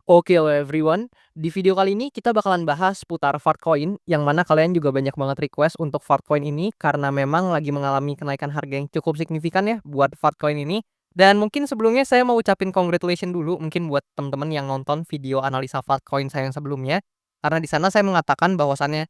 Oke hello everyone, di video kali ini kita bakalan bahas seputar Fartcoin, yang mana kalian juga banyak banget request untuk Fartcoin ini karena memang lagi mengalami kenaikan harga yang cukup signifikan ya buat Fartcoin ini. Dan mungkin sebelumnya saya mau ucapin congratulation dulu mungkin buat teman-teman yang nonton video analisa Fartcoin saya yang sebelumnya. Karena di sana saya mengatakan bahwasannya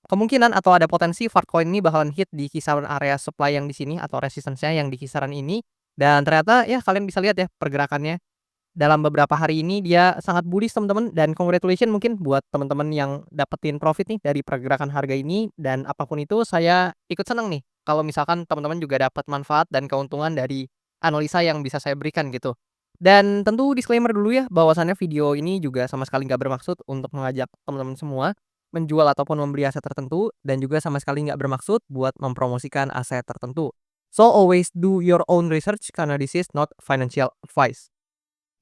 kemungkinan atau ada potensi Fartcoin ini bakalan hit di kisaran area supply yang di sini atau resistance-nya yang di kisaran ini. Dan ternyata ya kalian bisa lihat ya pergerakannya dalam beberapa hari ini dia sangat bullish teman-teman, dan congratulation mungkin buat teman-teman yang dapetin profit nih dari pergerakan harga ini, dan apapun itu saya ikut senang nih kalau misalkan teman-teman juga dapat manfaat dan keuntungan dari analisa yang bisa saya berikan gitu. Dan tentu disclaimer dulu ya bahwasannya video ini juga sama sekali nggak bermaksud untuk mengajak teman-teman semua menjual ataupun membeli aset tertentu, dan juga sama sekali nggak bermaksud buat mempromosikan aset tertentu. So always do your own research karena this is not financial advice.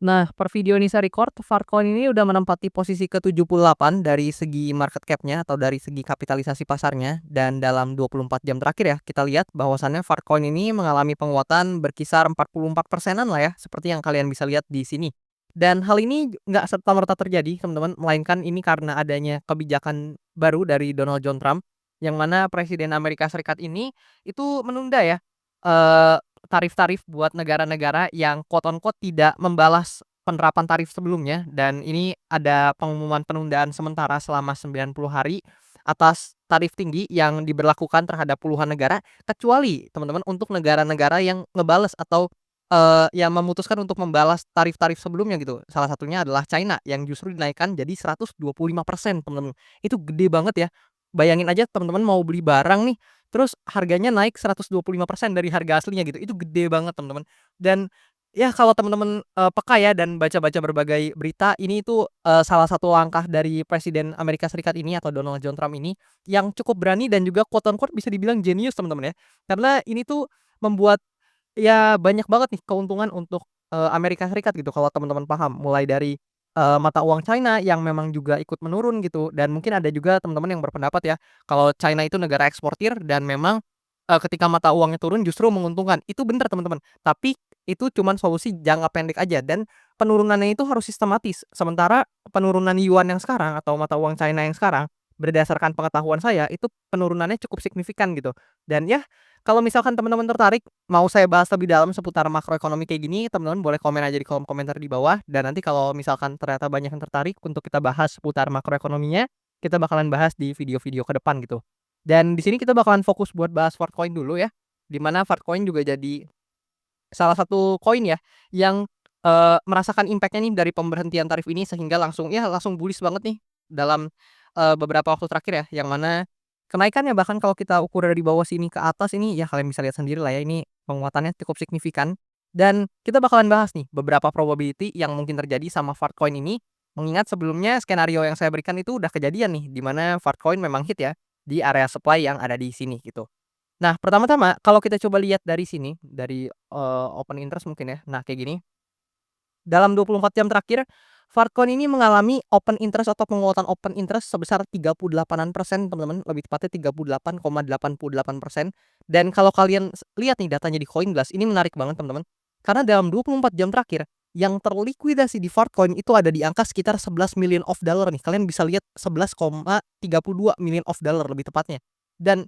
Nah, per video ini saya record, Fartcoin ini udah menempati posisi ke-78 dari segi market cap-nya atau dari segi kapitalisasi pasarnya, dan dalam 24 jam terakhir ya, kita lihat bahwasannya Fartcoin ini mengalami penguatan berkisar 44%-an lah ya, seperti yang kalian bisa lihat di sini. Dan hal ini nggak serta-merta terjadi, teman-teman, melainkan ini karena adanya kebijakan baru dari Donald John Trump, yang mana Presiden Amerika Serikat ini itu menunda ya, eee tarif-tarif buat negara-negara yang quote on quote tidak membalas penerapan tarif sebelumnya, dan ini ada pengumuman penundaan sementara selama 90 hari atas tarif tinggi yang diberlakukan terhadap puluhan negara, kecuali teman-teman untuk negara-negara yang ngebales atau, yang memutuskan untuk membalas tarif-tarif sebelumnya gitu. Salah satunya adalah China yang justru dinaikkan jadi 125% teman-teman. Itu gede banget ya. Bayangin aja teman-teman mau beli barang nih, terus harganya naik 125% dari harga aslinya gitu, itu gede banget teman-teman. Dan, ya kalau teman-teman, peka ya dan baca-baca berbagai berita, ini itu, salah satu langkah dari Presiden Amerika Serikat ini atau Donald John Trump ini, yang cukup berani dan juga quote on quote bisa dibilang jenius teman-teman ya. Karena ini tuh membuat, ya banyak banget nih keuntungan untuk, Amerika Serikat gitu kalau teman-teman paham. Mulai dari, mata uang China yang memang juga ikut menurun gitu, dan mungkin ada juga teman-teman yang berpendapat ya, kalau China itu negara eksportir dan memang, ketika mata uangnya turun justru menguntungkan. Itu bener teman-teman, tapi itu cuman solusi jangka pendek aja dan penurunannya itu harus sistematis. Sementara penurunan yuan yang sekarang atau mata uang China yang sekarang, berdasarkan pengetahuan saya itu penurunannya cukup signifikan gitu. Dan ya, kalau misalkan teman-teman tertarik mau saya bahas lebih dalam seputar makroekonomi kayak gini, teman-teman boleh komen aja di kolom komentar di bawah, dan nanti kalau misalkan ternyata banyak yang tertarik untuk kita bahas seputar makroekonominya, kita bakalan bahas di video-video ke depan gitu. Dan di sini kita bakalan fokus buat bahas Fartcoin dulu ya, di mana Fartcoin juga jadi salah satu koin ya yang, merasakan impact-nya nih dari pemberhentian tarif ini sehingga langsung bullish banget nih dalam, beberapa waktu terakhir ya, yang mana kenaikannya bahkan kalau kita ukur dari bawah sini ke atas ini ya kalian bisa lihat sendiri lah ya, ini penguatannya cukup signifikan. Dan kita bakalan bahas nih beberapa probability yang mungkin terjadi sama Fartcoin ini, mengingat sebelumnya skenario yang saya berikan itu udah kejadian nih, di mana Fartcoin memang hit ya di area supply yang ada di sini gitu. Nah, pertama-tama kalau kita coba lihat dari sini, dari, open interest mungkin ya. Nah, kayak gini, dalam 24 jam terakhir, Fartcoin ini mengalami open interest atau penguatan open interest sebesar 38-an persen teman-teman, lebih tepatnya 38,88%. Dan kalau kalian lihat nih datanya di Coinglass, ini menarik banget teman-teman. Karena dalam 24 jam terakhir, yang terlikuidasi di Fartcoin itu ada di angka sekitar $11 million nih. Kalian bisa lihat 11,32 million lebih tepatnya. Dan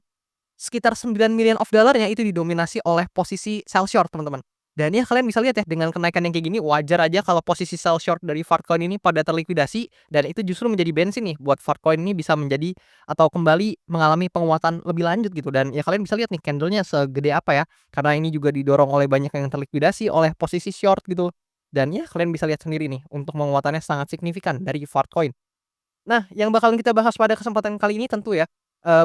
sekitar $9 million itu didominasi oleh posisi sell short, teman-teman. Dan ya kalian bisa lihat ya dengan kenaikan yang kayak gini wajar aja kalau posisi sell short dari Fartcoin ini pada terlikuidasi, dan itu justru menjadi bensin nih buat Fartcoin ini bisa menjadi atau kembali mengalami penguatan lebih lanjut gitu. Dan ya kalian bisa lihat nih candlenya segede apa ya, karena ini juga didorong oleh banyak yang terlikuidasi oleh posisi short gitu. Dan ya kalian bisa lihat sendiri nih untuk penguatannya sangat signifikan dari Fartcoin. Nah, yang bakalan kita bahas pada kesempatan kali ini tentu ya,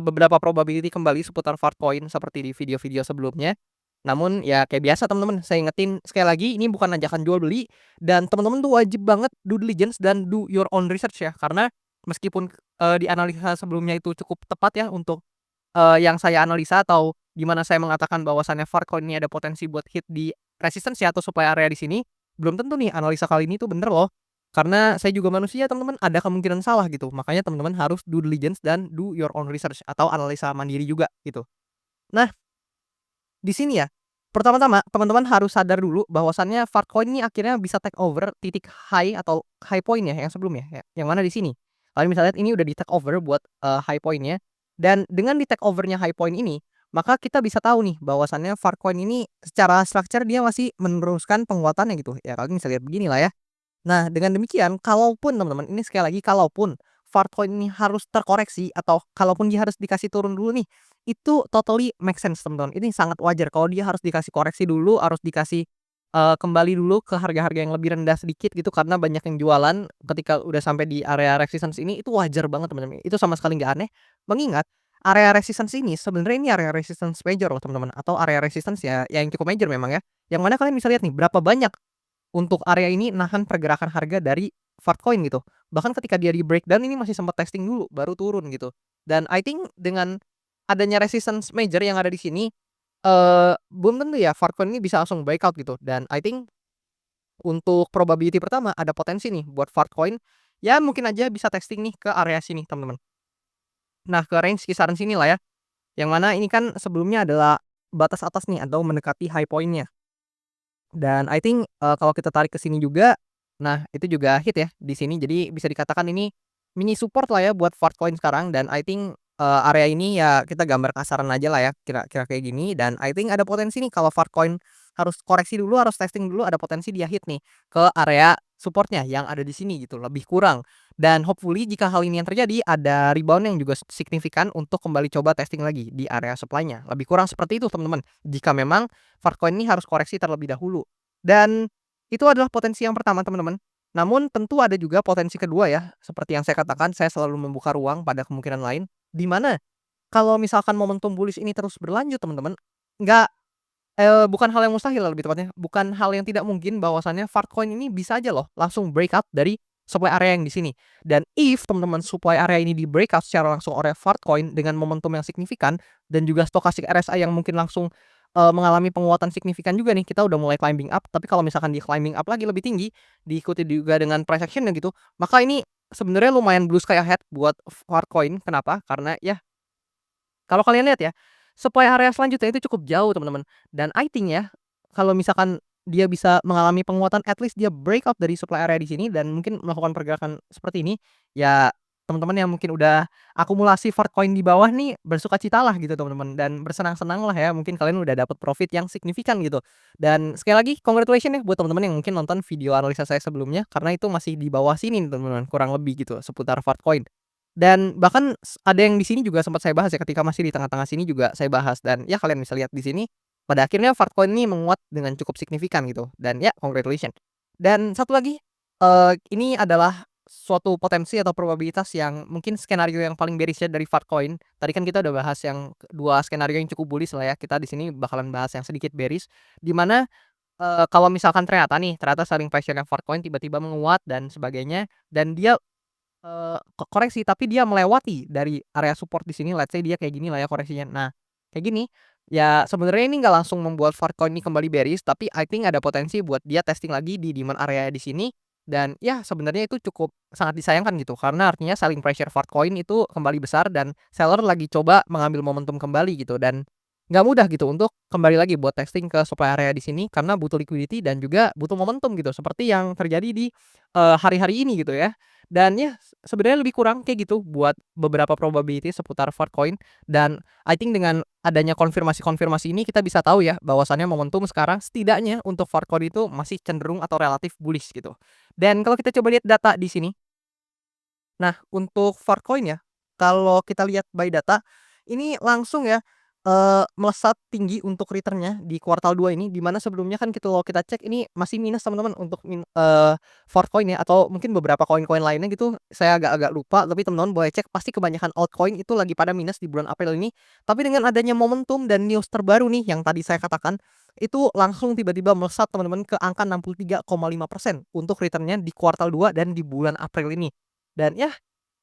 beberapa probability kembali seputar Fartcoin seperti di video-video sebelumnya. Namun ya kayak biasa teman-teman, saya ingetin sekali lagi ini bukan ajakan jual beli, dan teman-teman tuh wajib banget due diligence dan do your own research ya. Karena meskipun, di analisa sebelumnya itu cukup tepat ya untuk, yang saya analisa atau di mana saya mengatakan bahwasannya Fartcoin ini ada potensi buat hit di resistance ya atau supply area di sini, belum tentu nih analisa kali ini tuh bener loh. Karena saya juga manusia teman-teman, ada kemungkinan salah gitu. Makanya teman-teman harus due diligence dan do your own research atau analisa mandiri juga gitu. Nah, di sini ya Pertama-tama teman-teman harus sadar dulu bahwasannya Farcoin ini akhirnya bisa take over titik high atau high point ya yang sebelumnya ya, yang mana di sini. Kalian bisa lihat ini udah di take over buat, high point-nya, dan dengan di take over-nya high point ini, maka kita bisa tahu nih bahwasannya Farcoin ini secara structure dia masih meneruskan penguatannya gitu ya, kalian bisa lihat begini lah ya. Nah, dengan demikian, kalaupun teman-teman, ini sekali lagi kalaupun Farcoin ini harus terkoreksi atau kalaupun dia harus dikasih turun dulu nih, itu totally make sense teman-teman. Ini sangat wajar kalau dia harus dikasih koreksi dulu, harus dikasih, kembali dulu ke harga-harga yang lebih rendah sedikit gitu karena banyak yang jualan ketika udah sampai di area resistance ini, itu wajar banget teman-teman. Itu sama sekali nggak aneh, mengingat area resistance ini sebenarnya ini area resistance major loh teman-teman, atau area resistance ya yang cukup major memang ya. Yang mana kalian bisa lihat nih berapa banyak untuk area ini nahan pergerakan harga dari Fartcoin gitu. Bahkan ketika dia di breakdown ini masih sempat testing dulu baru turun gitu. Dan I think dengan adanya resistance major yang ada di sini, belum tentu ya Fartcoin ini bisa langsung breakout gitu. Dan I think untuk probability pertama ada potensi nih buat Fartcoin, ya mungkin aja bisa testing nih ke area sini teman-teman. Nah ke range kisaran sini lah ya, yang mana ini kan sebelumnya adalah batas atas nih atau mendekati high point-nya. Dan I think, kalau kita tarik ke sini juga, nah itu juga hit ya di sini. Jadi bisa dikatakan ini mini support lah ya buat Fartcoin sekarang, dan I think, area ini ya kita gambar kasaran aja lah ya kira-kira kayak gini, dan I think ada potensi nih kalau Fartcoin harus koreksi dulu, harus testing dulu, ada potensi dia hit nih ke area supportnya yang ada di sini gitu, lebih kurang. Dan hopefully jika hal ini yang terjadi, ada rebound yang juga signifikan untuk kembali coba testing lagi di area supply-nya. Lebih kurang seperti itu teman-teman, jika memang Fartcoin ini harus koreksi terlebih dahulu. Dan itu adalah potensi yang pertama teman-teman. Namun tentu ada juga potensi kedua ya, seperti yang saya katakan saya selalu membuka ruang pada kemungkinan lain, di mana kalau misalkan momentum bullish ini terus berlanjut teman-teman, nggak bukan hal yang mustahil lebih tepatnya, bukan hal yang tidak mungkin bahwasannya Fartcoin ini bisa aja loh langsung breakout dari supply area yang di sini. Dan if teman-teman supply area ini di breakout secara langsung oleh Fartcoin dengan momentum yang signifikan dan juga stochastic RSI yang mungkin langsung, mengalami penguatan signifikan juga nih, kita udah mulai climbing up, tapi kalau misalkan dia climbing up lagi lebih tinggi, diikuti juga dengan price action gitu, maka ini sebenarnya lumayan blue sky ahead buat Fartcoin. Kenapa? Karena ya kalau kalian lihat ya, supply area selanjutnya itu cukup jauh teman-teman, dan I think ya, kalau misalkan dia bisa mengalami penguatan, at least dia breakout dari supply area di sini dan mungkin melakukan pergerakan seperti ini, ya teman-teman yang mungkin udah akumulasi Fartcoin di bawah nih bersukacitalah gitu teman-teman, dan bersenang-senanglah ya, mungkin kalian udah dapat profit yang signifikan gitu. Dan sekali lagi congratulations ya buat teman-teman yang mungkin nonton video analisa saya sebelumnya, karena itu masih di bawah sini nih teman-teman, kurang lebih gitu seputar Fartcoin. Dan bahkan ada yang di sini juga sempat saya bahas ya, ketika masih di tengah-tengah sini juga saya bahas, dan ya kalian bisa lihat di sini, pada akhirnya Fartcoin ini menguat dengan cukup signifikan gitu, dan ya congratulations. Dan satu lagi, ini adalah suatu potensi atau probabilitas yang mungkin skenario yang paling bearish ya dari Fartcoin. Tadi kan kita udah bahas yang 2 skenario yang cukup bullish lah ya, kita di sini bakalan bahas yang sedikit bearish, di mana, kalau misalkan ternyata selling pressure-nya Fartcoin tiba-tiba menguat dan sebagainya, dan dia koreksi, tapi dia melewati dari area support di sini, let's say dia kayak gini lah ya koreksinya. Nah, kayak gini, ya sebenarnya ini nggak langsung membuat Fartcoin ini kembali bearish, tapi I think ada potensi buat dia testing lagi di demand area di sini, dan ya sebenarnya itu cukup sangat disayangkan gitu, karena artinya selling pressure Fartcoin itu kembali besar dan seller lagi coba mengambil momentum kembali gitu, dan nggak mudah gitu untuk kembali lagi buat testing ke supply area di sini karena butuh liquidity dan juga butuh momentum gitu, seperti yang terjadi di, hari-hari ini gitu ya. Dan ya sebenarnya lebih kurang kayak gitu buat beberapa probability seputar Fartcoin, dan I think dengan adanya konfirmasi-konfirmasi ini kita bisa tahu ya bahwasannya momentum sekarang setidaknya untuk Fartcoin itu masih cenderung atau relatif bullish gitu. Dan kalau kita coba lihat data di sini, nah untuk Fartcoin ya, kalau kita lihat by data, ini langsung ya, melesat tinggi untuk return-nya di kuartal 2 ini, di mana sebelumnya kan kalau kita cek ini masih minus teman-teman untuk Fartcoin ya, atau mungkin beberapa koin-koin lainnya gitu, saya agak-agak lupa, tapi teman-teman boleh cek, pasti kebanyakan altcoin itu lagi pada minus di bulan April ini. Tapi dengan adanya momentum dan news terbaru nih yang tadi saya katakan, itu langsung tiba-tiba melesat teman-teman ke angka 63,5% untuk return-nya di kuartal 2 dan di bulan April ini. Dan ya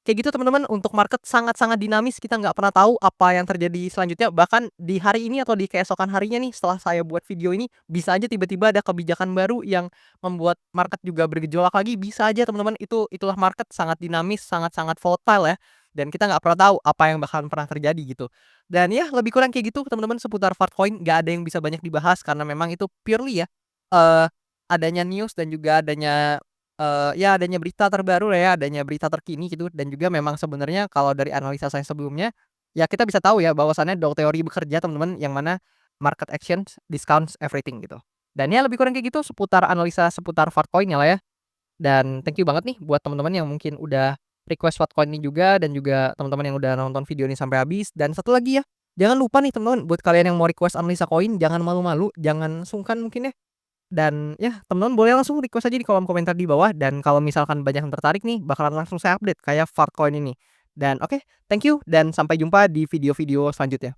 kayak gitu teman-teman, untuk market sangat-sangat dinamis, kita nggak pernah tahu apa yang terjadi selanjutnya, bahkan di hari ini atau di keesokan harinya nih setelah saya buat video ini, bisa aja tiba-tiba ada kebijakan baru yang membuat market juga bergejolak lagi, bisa aja teman-teman, itulah market sangat dinamis, sangat-sangat volatile ya. dan kita nggak pernah tahu apa yang bakalan pernah terjadi gitu. Dan ya lebih kurang kayak gitu teman-teman seputar Fartcoin, nggak ada yang bisa banyak dibahas karena memang itu purely ya, eee, adanya news dan juga adanya, ya adanya berita terbaru lah ya, adanya berita terkini gitu dan juga memang sebenarnya kalau dari analisa saya sebelumnya, ya kita bisa tahu ya bahwasannya dog teori bekerja teman-teman, yang mana market actions discounts everything gitu. Dan ya lebih kurang kayak gitu seputar analisa seputar Fartcoin ya lah ya. Dan thank you banget nih buat teman-teman yang mungkin udah request Fatcoin ini juga dan juga teman-teman yang udah nonton video ini sampai habis. Dan satu lagi ya, jangan lupa nih teman-teman buat kalian yang mau request analisa koin jangan malu-malu, jangan sungkan mungkin ya. Dan ya teman-teman boleh langsung request aja di kolom komentar di bawah dan kalau misalkan banyak yang tertarik nih bakalan langsung saya update kayak Fartcoin ini. Dan oke, thank you dan sampai jumpa di video-video selanjutnya.